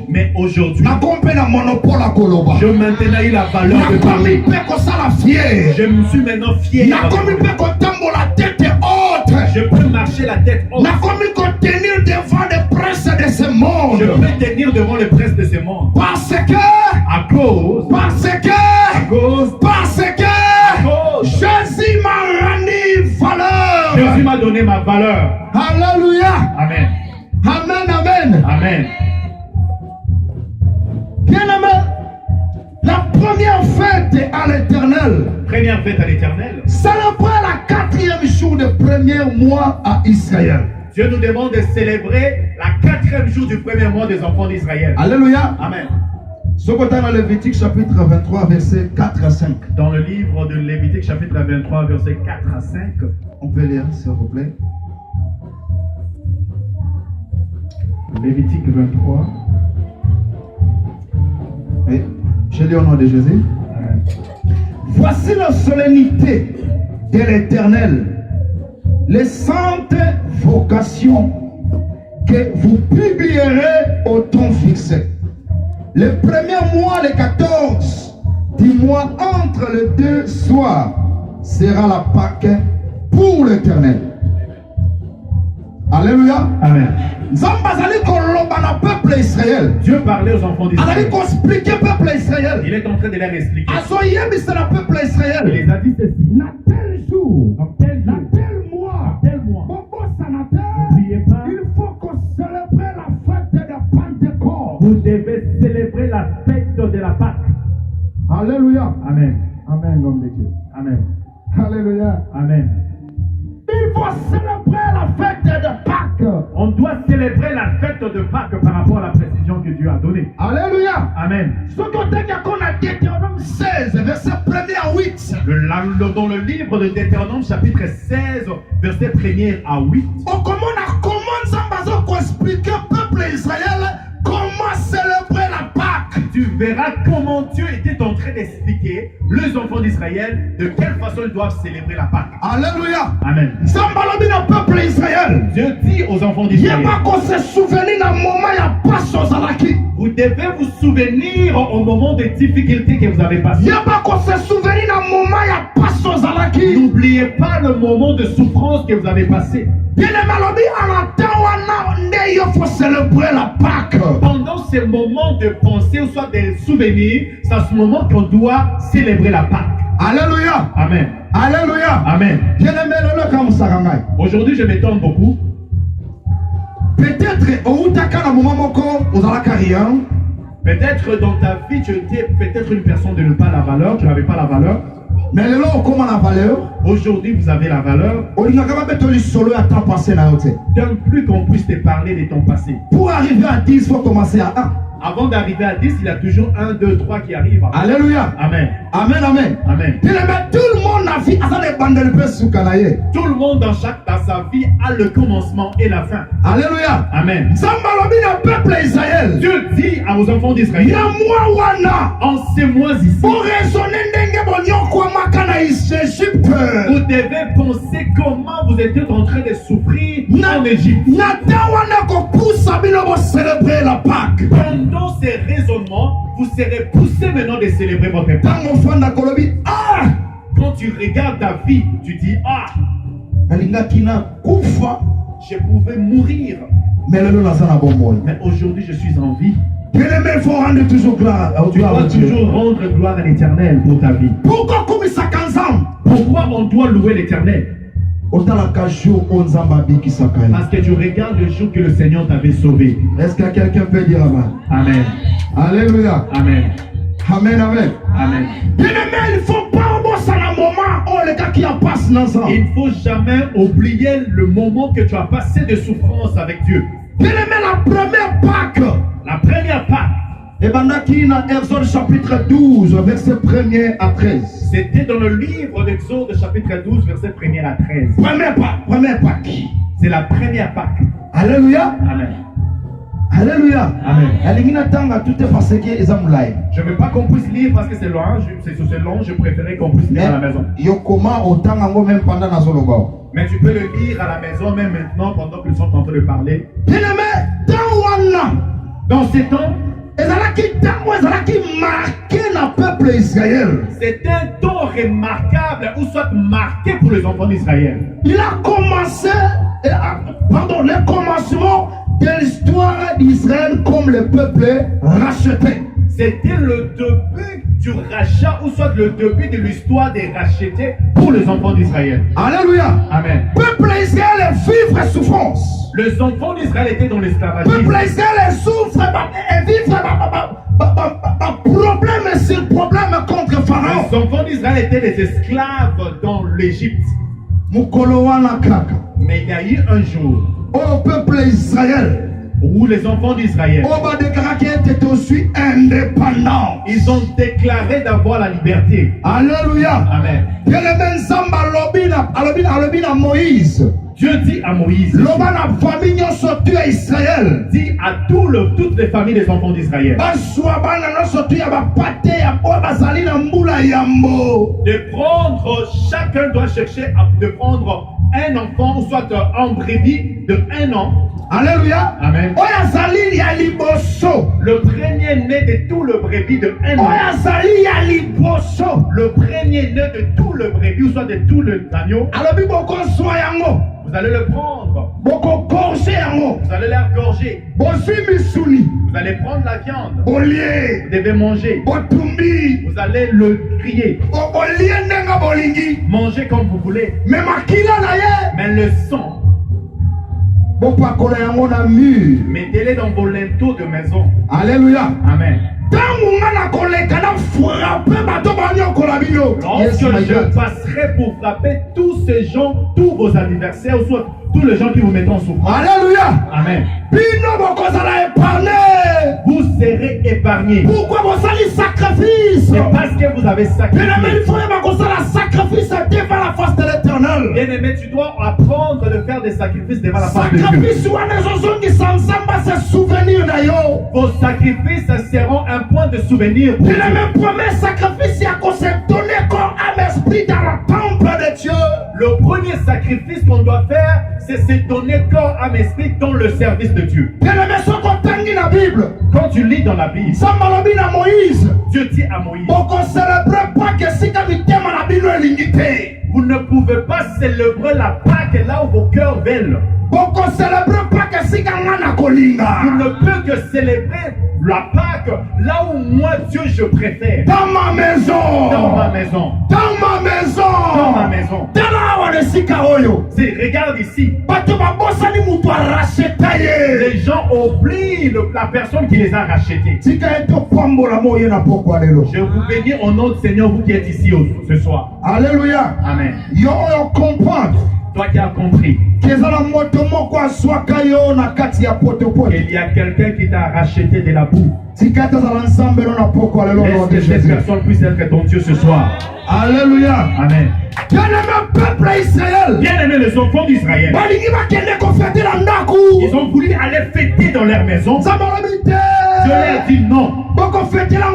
Mais aujourd'hui, je maintenant eu la valeur de parler. Je me suis maintenant fier. Je peux marcher la tête haute. Je peux tenir devant les princes de ce monde. Parce que Jésus m'a rendu valeur. Jésus m'a donné ma valeur. Alléluia. Amen. Amen, amen. Amen. Bien-aimé, la première fête à l'Éternel. Première fête à l'Éternel. Célébrer la 4e jour du premier mois à Israël. Dieu nous demande de célébrer la 4e jour du premier mois des enfants d'Israël. Alléluia. Amen. Ce côté dans Lévitique chapitre 23 verset 4 à 5. Dans le livre de Lévitique chapitre 23 verset 4 à 5. On peut lire s'il vous plaît. Lévitique 23. Oui. Je lis au nom de Jésus. Amen. Voici la solennité de l'Éternel, les saintes vocations que vous publierez au temps fixé. Le premier mois, le 14 du mois entre les deux soirs, sera la Pâque pour l'Éternel. Alléluia. Amen. Dieu parlait aux enfants d'Israël. Il est en train de leur expliquer. Il les a dit ceci. Dans tel jour, Dans tel jour, dans tel mois, n'oubliez pas, il faut qu'on célèbre la fête de Pentecôte. vous devez célébrer la fête de la Pâque. Alléluia. Amen. Amen, l'homme de Dieu. Amen. Alléluia. Amen. Il faut célébrer la fête de Pâques. On doit célébrer la fête de Pâques par rapport à la précision que Dieu a donnée. Alléluia. Amen. Ce côté qu'on a Deutéronome 16, verset 1er à 8. Dans le livre de Deutéronome, chapitre 16, verset 1er à 8. On commence à expliquer au peuple d'Israël comment célébrer la Pâque. Tu verras comment Dieu était en train d'expliquer les enfants d'Israël de quelle façon ils doivent célébrer la Pâque. Alléluia. Amen. Peuple d'Israël. Dieu dit aux enfants Il n'y a d'Israël, pas qu'on se souvenir d'un moment, il n'y a pas chose à la qui. vous devez vous souvenir au moment des difficultés que vous avez Il passées. n'y a pas qu'on se souvenir d'un moment, il n'y a pas chose à la qui. N'oubliez pas le moment de souffrance que vous avez passé. Bien aimé, il faut célébrer la Pâque. Pendant ces moments de pensée ou soit des souvenirs, c'est à ce moment qu'on doit célébrer la Pâque. Alléluia. Amen. Alléluia. Amen. Bien aimé, Aujourd'hui, je m'étonne beaucoup. peut-être au Utakana Momamoko, aux Alakariens. Peut-être dans ta vie, tu étais peut-être une personne de ne pas la valeur, tu n'avais pas la valeur. Mais le long, comment la valeur? Aujourd'hui, vous avez la valeur. D'un plus qu'on puisse te parler de ton passé. Pour arriver à 10, il faut commencer à 1. Avant d'arriver à 10, il y a toujours 1, 2, 3 qui arrivent. Alléluia. Amen. Amen, amen. Amen. Tout le monde a vu tout le monde dans sa vie a le commencement et la fin. Alléluia. Amen. Peuple Israël. Dieu dit à vos enfants d'Israël, en ces mois ici, pour raisonner vous devez penser comment vous étiez en train de souffrir en Égypte. Pendant ces raisonnements, vous serez poussé maintenant de célébrer votre Pâque. Quand tu regardes ta vie, tu dis, ah, je pouvais mourir. Mais aujourd'hui, je suis en vie. Il faut rendre toujours gloire. Tu dois toujours rendre gloire à l'Éternel pour ta vie. Pourquoi on doit louer l'Éternel? Parce que tu regardes le jour que le Seigneur t'avait sauvé. Est-ce que quelqu'un peut dire amen? Amen. Alléluia. Amen. Amen, amen. Amen. Il ne faut pas oublier le moment où les gars qui en passent dans ça. Il ne faut jamais oublier le moment que tu as passé de souffrance avec Dieu. Bien aimé, la première Pâque. La première Pâque. Et dans Exode chapitre 12, verset 1er à 13. C'était dans le livre d'Exode chapitre 12, verset 1er à 13. Première Pâque. C'est la première Pâque. Alléluia. Amen. Alléluia. Amen. Je ne veux pas qu'on puisse lire parce que c'est long. C'est long, je préférais qu'on puisse lire à la maison. Mais tu peux le lire à la maison même maintenant pendant qu'ils sont en train de parler. Bien aimé, Dans ces temps, c'est un temps remarquable ou soit marqué pour les enfants d'Israël. Il a commencé, le commencement de l'histoire d'Israël comme le peuple racheté. C'était le début du rachat ou soit le début de l'histoire des rachetés pour les enfants d'Israël. Alléluia. Amen. Peuple d'Israël vivre souffrance. Les enfants d'Israël étaient dans l'esclavagisme. Peuple d'Israël souffre et vivre problème sur problème contre Pharaon. Les enfants d'Israël étaient des esclaves dans l'Égypte. Mais il y a eu un jour au peuple d'Israël où les enfants d'Israël étaient aussi indépendants. Ils ont déclaré d'avoir la liberté. Alléluia. Amen. Moïse. Dieu dit à Moïse, dit à toutes les familles des enfants d'Israël de prendre, chacun doit chercher de prendre un enfant ou soit un brebis de 1 an. Alléluia. Amen. Le premier-né de tout le brebis de 1 an. Le premier-né de tout le brebis ou soit de tout le agneau. Vous allez le prendre. Vous allez l'égorger. Vous allez prendre la viande. Vous devez manger. Vous allez le griller. Mangez comme vous voulez. Mais le sang, mettez-les dans vos linteaux de maison. Alléluia. Amen. Lorsque je passerai pour frapper tous ces gens, tous vos adversaires, ou soit tous les gens qui vous mettront en souffrance. Alléluia. Amen. Vous serez épargnés. Pourquoi vous allez sacrifice? C'est parce que vous avez sacrifié. Bien-aimé, tu dois apprendre de faire des sacrifices devant la face de Dieu. Vos sacrifices seront un point de souvenir pour Dieu. Le premier sacrifice qu'on doit faire, c'est se donner corps, âme, esprit dans le service de Dieu. Quand tu lis dans la Bible, Dieu dit à Moïse, vous ne pouvez pas célébrer la Pâque là où vos cœurs veulent. Vous ne pouvez que célébrer la Pâque là où moi Dieu je préfère. Dans ma maison. Dans ma maison. Dans ma maison. Dans ma maison. Regarde ici. Les gens oublient la personne qui les a rachetés. Je vous bénis au nom du Seigneur, vous qui êtes ici ce soir. Alléluia. Amen. Toi qui as compris qu'il y a quelqu'un qui t'a racheté de la boue. Laisse que cette personne puisse être ton Dieu ce soir. Alléluia. Amen. Bien-aimé les enfants d'Israël, ils ont voulu aller fêter dans leur maison. Dieu leur dit non.